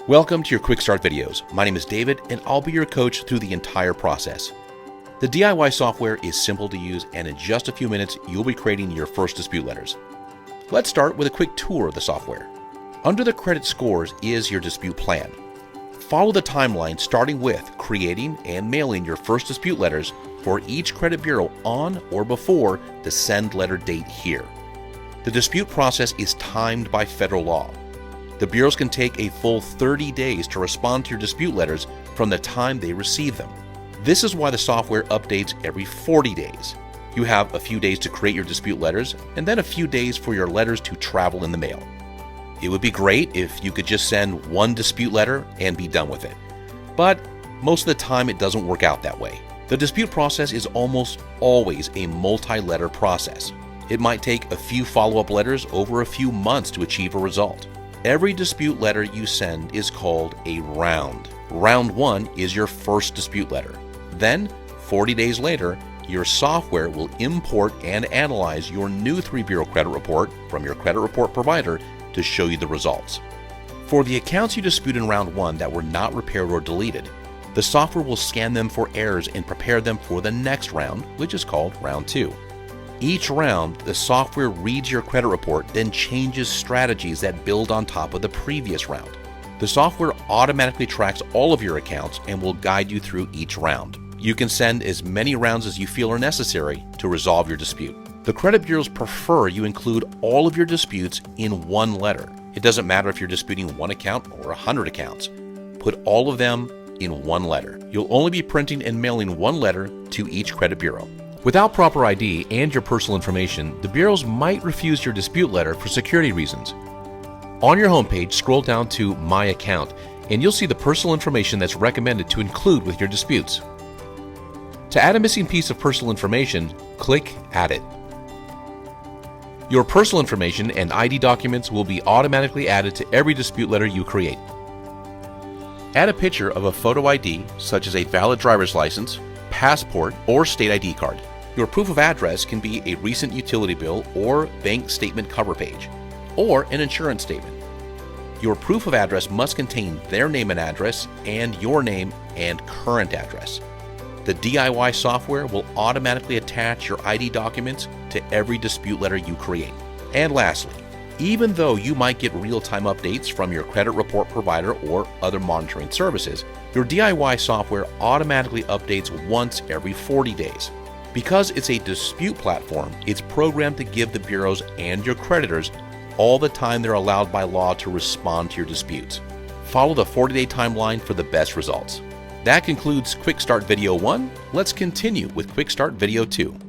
Welcome to your Quick Start videos. My name is David and I'll be your coach through the entire process. The DIY software is simple to use, and in just a few minutes you'll be creating your first dispute letters. Let's start with a quick tour of the software. Under the credit scores is your dispute plan. Follow the timeline starting with creating and mailing your first dispute letters for each credit bureau on or before the send letter date here. The dispute process is timed by federal law. The bureaus can take a full 30 days to respond to your dispute letters from the time they receive them. This is why the software updates every 40 days. You have a few days to create your dispute letters and then a few days for your letters to travel in the mail. It would be great if you could just send one dispute letter and be done with it. But most of the time it doesn't work out that way. The dispute process is almost always a multi-letter process. It might take a few follow-up letters over a few months to achieve a result. Every dispute letter you send is called a round. Round 1 is your first dispute letter. Then, 40 days later, your software will import and analyze your new 3-bureau credit report from your credit report provider to show you the results. For the accounts you dispute in round 1 that were not repaired or deleted, the software will scan them for errors and prepare them for the next round, which is called round 2. Each round, the software reads your credit report, then changes strategies that build on top of the previous round. The software automatically tracks all of your accounts and will guide you through each round. You can send as many rounds as you feel are necessary to resolve your dispute. The credit bureaus prefer you include all of your disputes in one letter. It doesn't matter if you're disputing one account or 100 accounts. Put all of them in one letter. You'll only be printing and mailing one letter to each credit bureau. Without proper ID and your personal information, the bureaus might refuse your dispute letter for security reasons. On your homepage, scroll down to My Account, and you'll see the personal information that's recommended to include with your disputes. To add a missing piece of personal information, click Add It. Your personal information and ID documents will be automatically added to every dispute letter you create. Add a picture of a photo ID, such as a valid driver's license, passport, or state ID card. Your proof of address can be a recent utility bill or bank statement cover page, or an insurance statement. Your proof of address must contain their name and address and your name and current address. The DIY software will automatically attach your ID documents to every dispute letter you create. And lastly, even though you might get real-time updates from your credit report provider or other monitoring services, your DIY software automatically updates once every 40 days. Because it's a dispute platform, it's programmed to give the bureaus and your creditors all the time they're allowed by law to respond to your disputes. Follow the 40-day timeline for the best results. That concludes Quick Start Video 1. Let's continue with Quick Start Video 2.